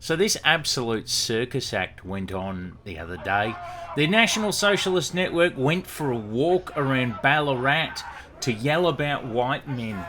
So this absolute circus act went on the other day. The National Socialist Network went for a walk around Ballarat to yell about white men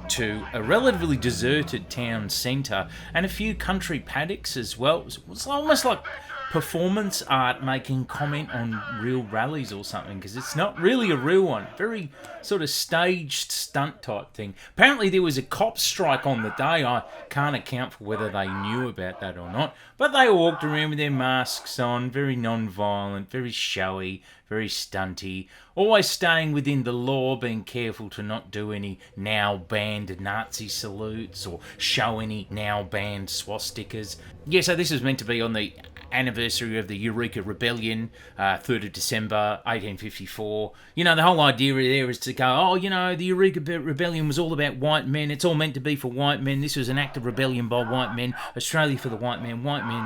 to a relatively deserted town centre and a few country paddocks as well. It was almost like performance art making comment on real rallies or something, because it's not really a real one. Very sort of staged stunt type thing. Apparently there was a cop strike on the day. I can't account for whether they knew about that or not, but they walked around with their masks on, very non-violent, very showy, very stunty, always staying within the law, being careful to not do any now banned Nazi salutes or show any now banned swastikas. Yeah, so this was meant to be on the anniversary of the Eureka Rebellion, 3rd of December 1854. You know, the whole idea there is to go, oh, you know, the Eureka Rebellion was all about white men. It's all meant to be for white men. This was an act of rebellion by white men. Australia for the white man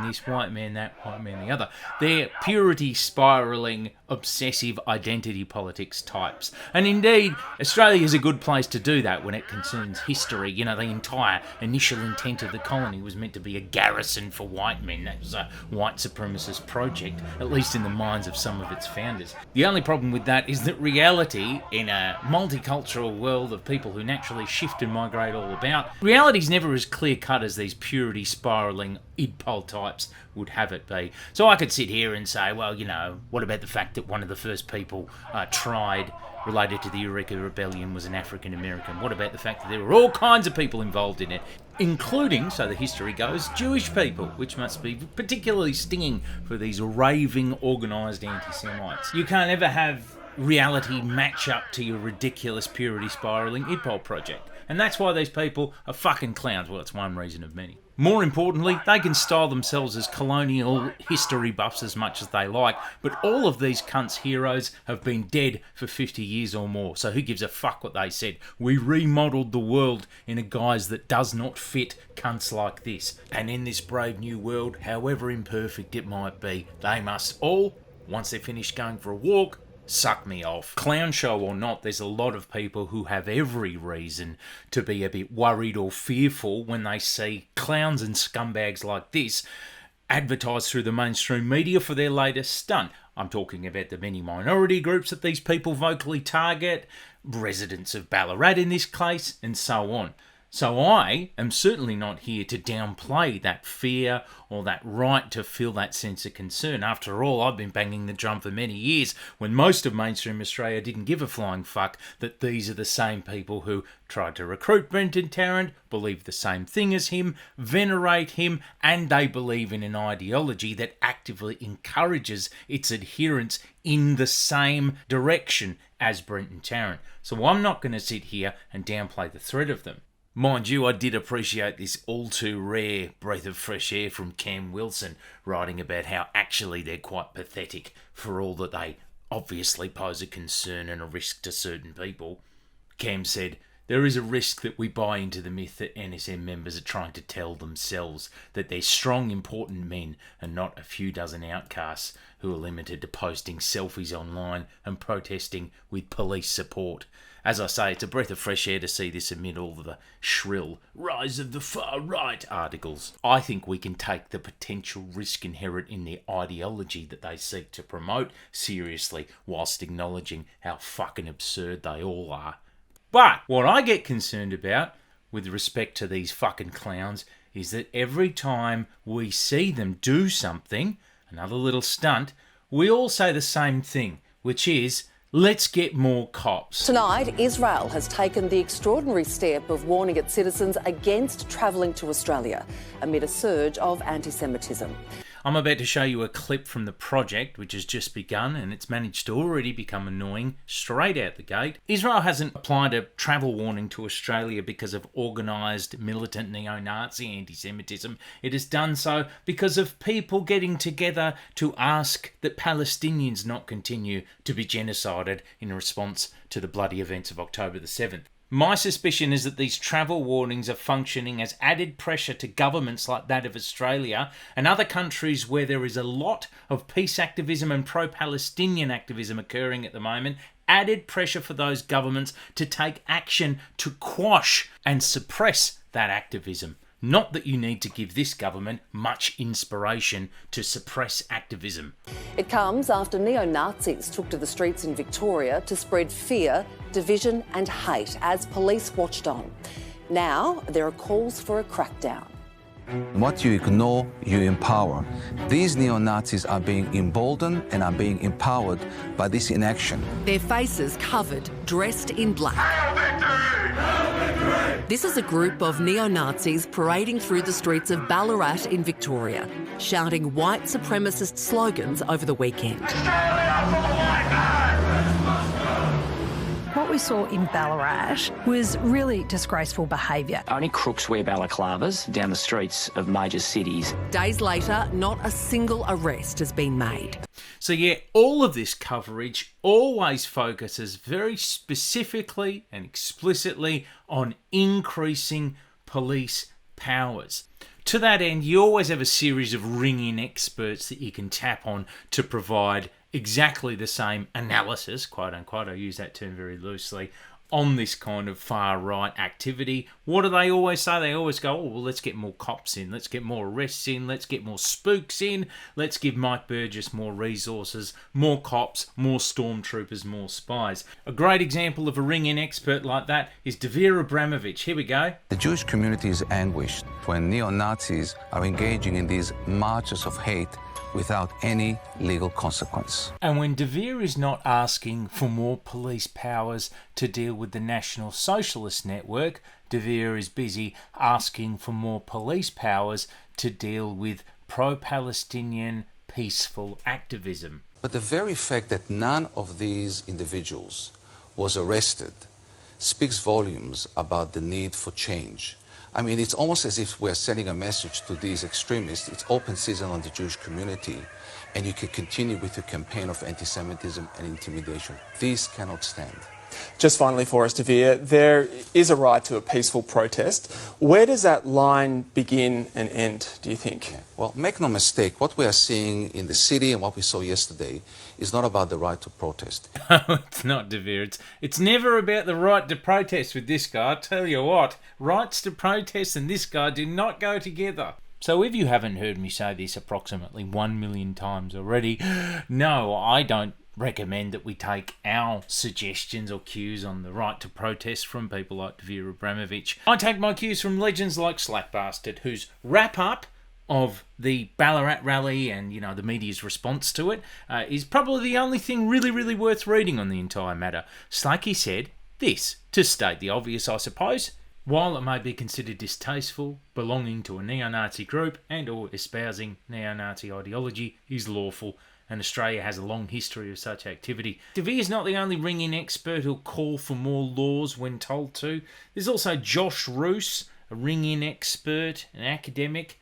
this, white man that, white man the other. They're purity spiralling, obsessive identity politics types. And indeed, Australia is a good place to do that when it concerns history. You know, the entire initial intent of the colony was meant to be a garrison for white men. That was a white supremacist project, at least in the minds of some of its founders. The only problem with that is that reality, in a multicultural world of people who naturally shift and migrate all about, reality's never as clear-cut as these purity spiralling idpol types would have it be. So I could sit here and say, well, you know, what about the fact that one of the first people tried related to the Eureka Rebellion was an African American? What about the fact that there were all kinds of people involved in it, including, so the history goes, Jewish people, which must be particularly stinging for these raving, organised anti-Semites. You can't ever have reality match up to your ridiculous purity spiralling idpol project. And that's why these people are fucking clowns. Well, it's one reason of many. More importantly, they can style themselves as colonial history buffs as much as they like, but all of these cunts' heroes have been dead for 50 years or more, so who gives a fuck what they said? We remodelled the world in a guise that does not fit cunts like this. And in this brave new world, however imperfect it might be, they must all, once they're finished going for a walk, suck me off. Clown show or not, there's a lot of people who have every reason to be a bit worried or fearful when they see clowns and scumbags like this advertised through the mainstream media for their latest stunt. I'm talking about the many minority groups that these people vocally target, residents of Ballarat in this case, and so on. So I am certainly not here to downplay that fear or that right to feel that sense of concern. After all, I've been banging the drum for many years when most of mainstream Australia didn't give a flying fuck that these are the same people who tried to recruit Brenton Tarrant, believe the same thing as him, venerate him, and they believe in an ideology that actively encourages its adherents in the same direction as Brenton Tarrant. So I'm not going to sit here and downplay the threat of them. Mind you, I did appreciate this all-too-rare breath of fresh air from Cam Wilson, writing about how actually they're quite pathetic for all that they obviously pose a concern and a risk to certain people. Cam said, there is a risk that we buy into the myth that NSM members are trying to tell themselves that they're strong, important men and not a few dozen outcasts who are limited to posting selfies online and protesting with police support. As I say, it's a breath of fresh air to see this amid all the shrill rise of the far right articles. I think we can take the potential risk inherent in the ideology that they seek to promote seriously, whilst acknowledging how fucking absurd they all are. But what I get concerned about, with respect to these fucking clowns, is that every time we see them do something, another little stunt, we all say the same thing, which is, let's get more cops. Tonight, Israel has taken the extraordinary step of warning its citizens against travelling to Australia amid a surge of anti-Semitism. I'm about to show you a clip from the project, which has just begun, and it's managed to already become annoying straight out the gate. Israel hasn't applied a travel warning to Australia because of organised, militant neo-Nazi anti-Semitism. It has done so because of people getting together to ask that Palestinians not continue to be genocided in response to the bloody events of October the 7th. My suspicion is that these travel warnings are functioning as added pressure to governments like that of Australia and other countries where there is a lot of peace activism and pro-Palestinian activism occurring at the moment, added pressure for those governments to take action to quash and suppress that activism. Not that you need to give this government much inspiration to suppress activism. It comes after neo-Nazis took to the streets in Victoria to spread fear, division and hate as police watched on. Now there are calls for a crackdown. What you ignore, you empower. These neo-Nazis are being emboldened and are being empowered by this inaction. Their faces covered, dressed in black. This is a group of neo-Nazis parading through the streets of Ballarat in Victoria, shouting white supremacist slogans over the weekend. What we saw in Ballarat was really disgraceful behaviour. Only crooks wear balaclavas down the streets of major cities. Days later, not a single arrest has been made. So yeah, all of this coverage always focuses very specifically and explicitly on increasing police powers. To that end, you always have a series of ring-in experts that you can tap on to provide exactly the same analysis, quote unquote, I use that term very loosely, on this kind of far-right activity. What do they always say? They always go, oh, well, let's get more cops in, let's get more arrests in, let's get more spooks in, let's give Mike Burgess more resources, more cops, more stormtroopers, more spies. A great example of a ring-in expert like that is Davir Abramovich. Here we go. The Jewish community is anguished when neo-Nazis are engaging in these marches of hate without any legal consequence. And when Davir is not asking for more police powers to deal with the National Socialist Network, Davir is busy asking for more police powers to deal with pro-Palestinian peaceful activism. But the very fact that none of these individuals was arrested speaks volumes about the need for change. I mean, it's almost as if we're sending a message to these extremists. It's open season on the Jewish community, and you can continue with your campaign of anti-Semitism and intimidation. These cannot stand. Just finally for us, Davir, there is a right to a peaceful protest. Where does that line begin and end, do you think? Yeah. Well, make no mistake, what we are seeing in the city and what we saw yesterday is not about the right to protest. It's not, Davir. It's never about the right to protest with this guy. I tell you what, rights to protest and this guy do not go together. So if you haven't heard me say this approximately 1 million times already, no, I don't recommend that we take our suggestions or cues on the right to protest from people like Davir Abramovich. I take my cues from legends like Slackbastard, whose wrap-up of the Ballarat rally and, you know, the media's response to it is probably the only thing really worth reading on the entire matter. Slacky said this, to state the obvious, I suppose: while it may be considered distasteful, belonging to a neo-Nazi group and or espousing neo-Nazi ideology is lawful, and Australia has a long history of such activity. Davir is not the only ring-in expert who'll call for more laws when told to. There's also Josh Roos, a ring-in expert, an academic,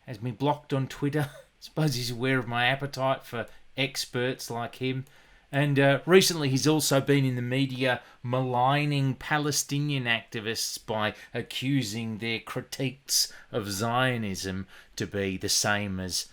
has been blocked on Twitter. I suppose he's aware of my appetite for experts like him. And recently he's also been in the media maligning Palestinian activists by accusing their critiques of Zionism to be the same as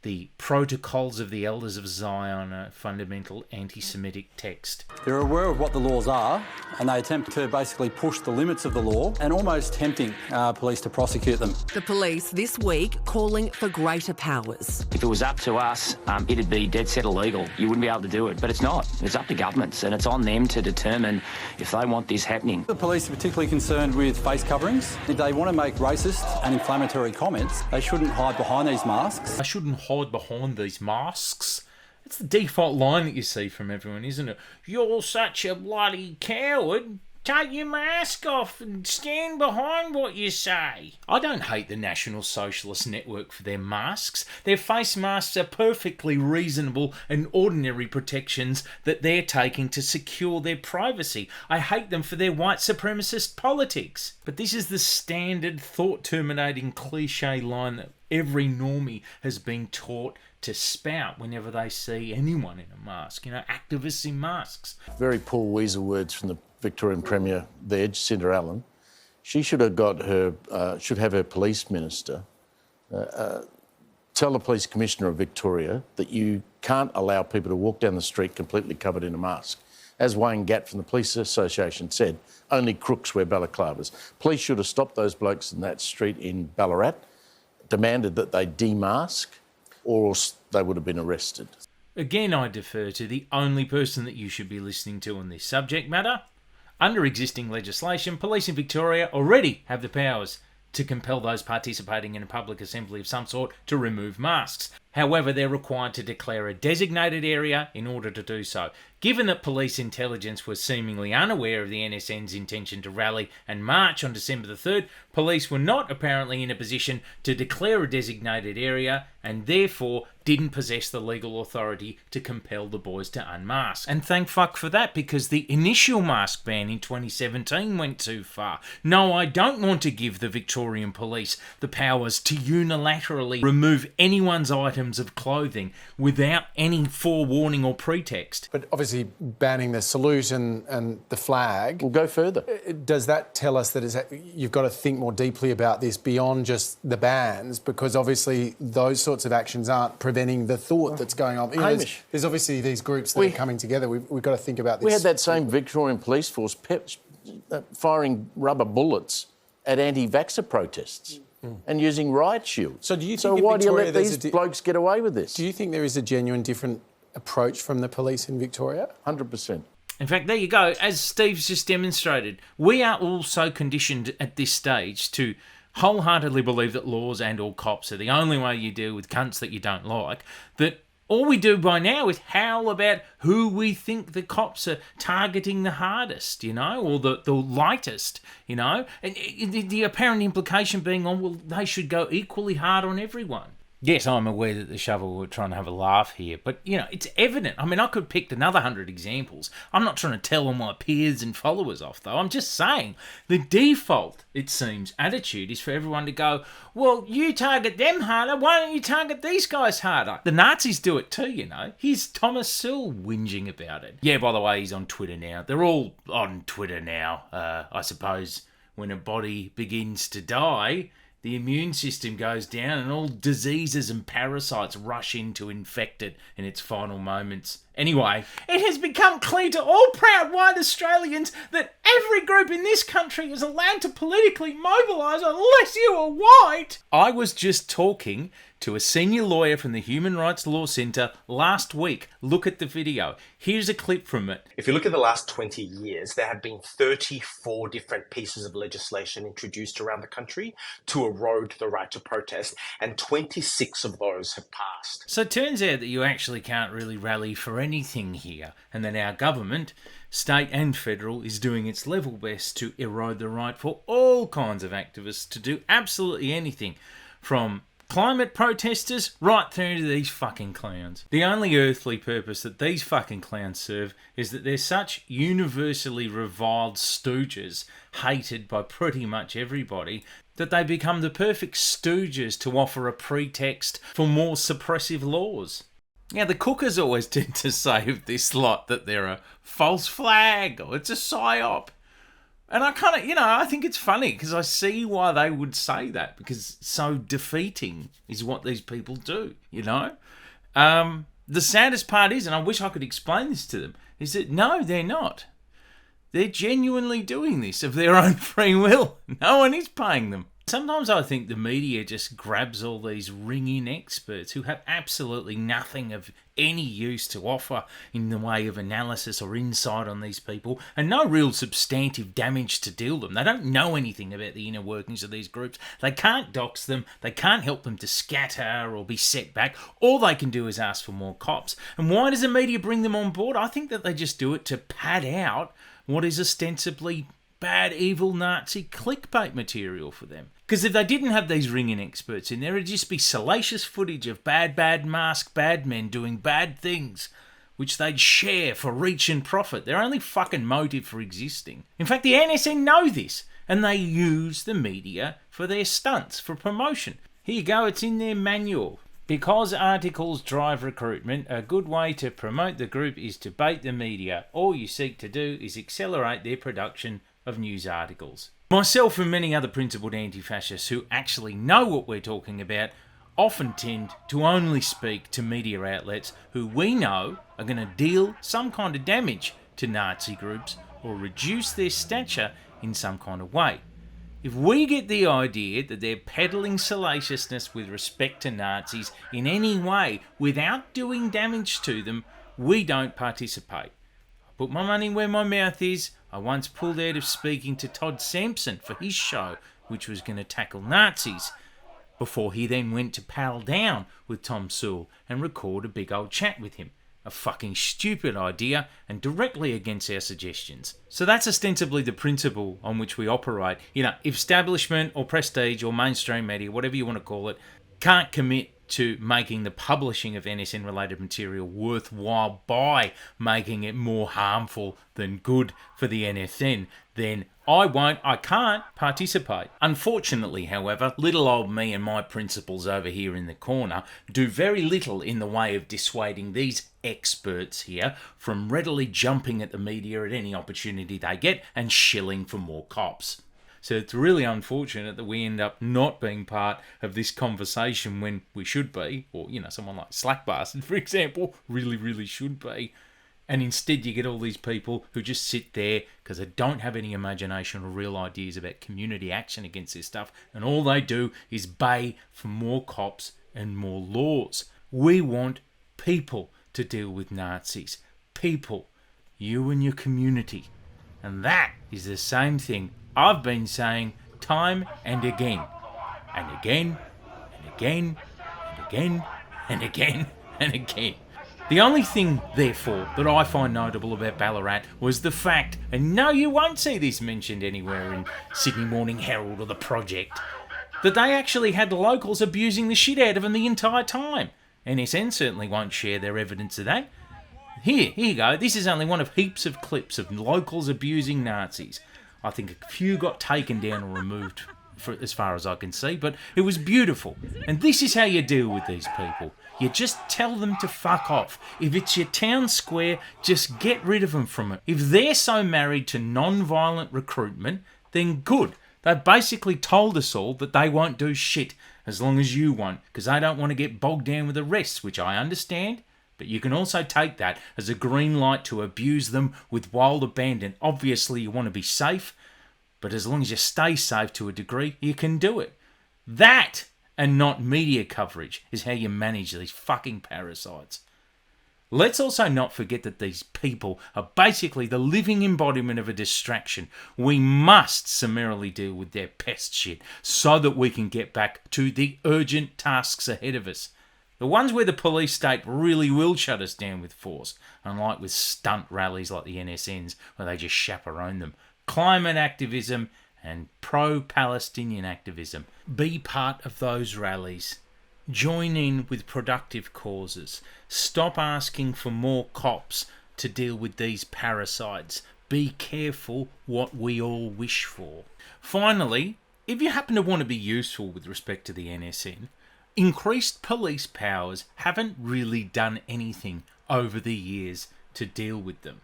the Protocols of the Elders of Zion, a fundamental anti-Semitic text. They're aware of what the laws are, and they attempt to basically push the limits of the law and almost tempting police to prosecute them. The police this week calling for greater powers. If it was up to us, it'd be dead set illegal. You wouldn't be able to do it, but it's not. It's up to governments, and it's on them to determine if they want this happening. The police are particularly concerned with face coverings. If they want to make racist and inflammatory comments, they shouldn't hide behind these masks. I shouldn't hide behind these masks. It's the default line that you see from everyone, isn't it? You're such a bloody coward. Take your mask off and stand behind what you say. I don't hate the National Socialist Network for their masks. Their face masks are perfectly reasonable and ordinary protections that they're taking to secure their privacy. I hate them for their white supremacist politics. But this is the standard thought-terminating cliche line that every normie has been taught to spout whenever they see anyone in a mask. You know, activists in masks. Very poor weasel words from the Victorian Premier there, Jacinda Allen. She should have got her, should have her police minister tell the Police Commissioner of Victoria that you can't allow people to walk down the street completely covered in a mask. As Wayne Gatt from the Police Association said, only crooks wear balaclavas. Police should have stopped those blokes in that street in Ballarat, demanded that they demask, or else they would have been arrested. Again, I defer to the only person that you should be listening to on this subject matter. Under existing legislation, police in Victoria already have the powers to compel those participating in a public assembly of some sort to remove masks. However, they're required to declare a designated area in order to do so. Given that police intelligence was seemingly unaware of the NSN's intention to rally and march on December the 3rd, police were not apparently in a position to declare a designated area and therefore didn't possess the legal authority to compel the boys to unmask. And thank fuck for that, because the initial mask ban in 2017 went too far. No, I don't want to give the Victorian police the powers to unilaterally remove anyone's items of clothing without any forewarning or pretext. But obviously banning the salute and the flag... We'll go further. Does that tell us that you've got to think more deeply about this beyond just the bans? Because obviously those sorts of actions aren't preventing the thought that's going on. You know, there's obviously these groups that are coming together. We've got to think about this. We had that same Victorian police force firing rubber bullets at anti-vaxxer protests and using riot shields. So do you think so why do you let these blokes get away with this? Do you think there is a genuine different approach from the police in Victoria? 100%. In fact, there you go. As Steve's just demonstrated, we are all so conditioned at this stage to wholeheartedly believe that laws and all cops are the only way you deal with cunts that you don't like, that all we do by now is howl about who we think the cops are targeting the hardest, you know, or the lightest, you know, and the apparent implication being, oh, well, they should go equally hard on everyone. Yes, I'm aware that the Shovel were trying to have a laugh here, but, you know, it's evident. I mean, I could have picked another 100 examples. I'm not trying to tell all my peers and followers off, though. I'm just saying the default, it seems, attitude is for everyone to go, well, you target them harder, why don't you target these guys harder? The Nazis do it too, you know. Here's Thomas Sewell whinging about it. Yeah, by the way, he's on Twitter now. They're all on Twitter now. I suppose when a body begins to die, the immune system goes down and all diseases and parasites rush in to infect it in its final moments. Anyway, it has become clear to all proud white Australians that every group in this country is allowed to politically mobilise unless you are white. I was just talking to a senior lawyer from the Human Rights Law Centre last week. Look at the video. Here's a clip from it. If you look at the last 20 years, there have been 34 different pieces of legislation introduced around the country to erode the right to protest, and 26 of those have passed. So it turns out that you actually can't really rally for anything here, and that our government, state and federal, is doing its level best to erode the right for all kinds of activists to do absolutely anything, from climate protesters right through to these fucking clowns. The only earthly purpose that these fucking clowns serve is that they're such universally reviled stooges, hated by pretty much everybody, that they become the perfect stooges to offer a pretext for more suppressive laws. Now, the cookers always tend to say of this lot that they're a false flag or it's a psyop. And I kind of, I think it's funny because I see why they would say that, because so defeating is what these people do, The saddest part is, and I wish I could explain this to them, is that no, they're not. They're genuinely doing this of their own free will. No one is paying them. Sometimes I think the media just grabs all these ring-in experts who have absolutely nothing of any use to offer in the way of analysis or insight on these people, and no real substantive damage to deal them. They don't know anything about the inner workings of these groups. They can't dox them. They can't help them to scatter or be set back. All they can do is ask for more cops. And why does the media bring them on board? I think that they just do it to pad out what is ostensibly bad, evil Nazi clickbait material for them. Because if they didn't have these ringing experts in there, it'd just be salacious footage of bad masked bad men doing bad things, which they'd share for reach and profit. Their only fucking motive for existing. In fact, the NSN know this, and they use the media for their stunts, for promotion. Here you go, it's in their manual. Because articles drive recruitment, a good way to promote the group is to bait the media. All you seek to do is accelerate their production of news articles. Myself and many other principled anti-fascists who actually know what we're talking about often tend to only speak to media outlets who we know are going to deal some kind of damage to Nazi groups or reduce their stature in some kind of way. If we get the idea that they're peddling salaciousness with respect to Nazis in any way without doing damage to them, we don't participate. I put my money where my mouth is. I once pulled out of speaking to Todd Sampson for his show, which was going to tackle Nazis, before he then went to pal down with Tom Sewell and record a big old chat with him. A fucking stupid idea and directly against our suggestions. So that's ostensibly the principle on which we operate. You know, if establishment or prestige or mainstream media, whatever you want to call it, can't commit to making the publishing of NSN related material worthwhile by making it more harmful than good for the NSN, then I can't participate. Unfortunately, however, little old me and my principles over here in the corner do very little in the way of dissuading these experts here from readily jumping at the media at any opportunity they get and shilling for more cops. So it's really unfortunate that we end up not being part of this conversation when we should be, or, you know, someone like Slackbastard, for example, really should be. And instead you get all these people who just sit there because they don't have any imagination or real ideas about community action against this stuff, and all they do is bay for more cops and more laws. We want people to deal with Nazis. People. You and your community. And that is the same thing I've been saying time and again. And again, and again, and again, and again, and again. The only thing, therefore, that I find notable about Ballarat was the fact, and no, you won't see this mentioned anywhere in Sydney Morning Herald or The Project, that they actually had the locals abusing the shit out of them the entire time. NSN certainly won't share their evidence of that. Here you go. This is only one of heaps of clips of locals abusing Nazis. I think a few got taken down or removed, as far as I can see, but it was beautiful. And this is how you deal with these people. You just tell them to fuck off. If it's your town square, just get rid of them from it. If they're so married to non-violent recruitment, then good. They've basically told us all that they won't do shit as long as you won't, because they don't want to get bogged down with arrests, which I understand. But you can also take that as a green light to abuse them with wild abandon. Obviously, you want to be safe, but as long as you stay safe to a degree, you can do it. That, and not media coverage, is how you manage these fucking parasites. Let's also not forget that these people are basically the living embodiment of a distraction. We must summarily deal with their pest shit so that we can get back to the urgent tasks ahead of us. The ones where the police state really will shut us down with force, unlike with stunt rallies like the NSN's where they just chaperone them. Climate activism and pro-Palestinian activism. Be part of those rallies. Join in with productive causes. Stop asking for more cops to deal with these parasites. Be careful what we all wish for. Finally, if you happen to want to be useful with respect to the NSN, increased police powers haven't really done anything over the years to deal with them.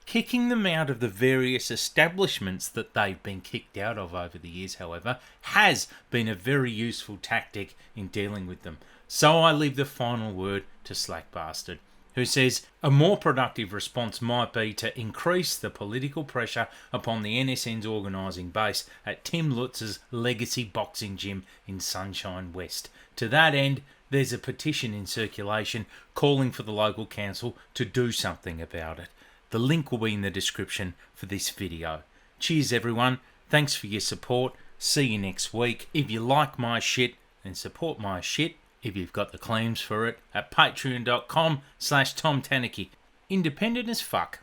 Kicking them out of the various establishments that they've been kicked out of over the years, however, has been a very useful tactic in dealing with them. So I leave the final word to Slackbastard, who says a more productive response might be to increase the political pressure upon the NSN's organising base at Tim Lutz's legacy boxing gym in Sunshine West. To that end, there's a petition in circulation calling for the local council to do something about it. The link will be in the description for this video. Cheers everyone, thanks for your support, see you next week. If you like my shit, then support my shit, if you've got the claims for it, at patreon.com/TomTanuki. Independent as fuck.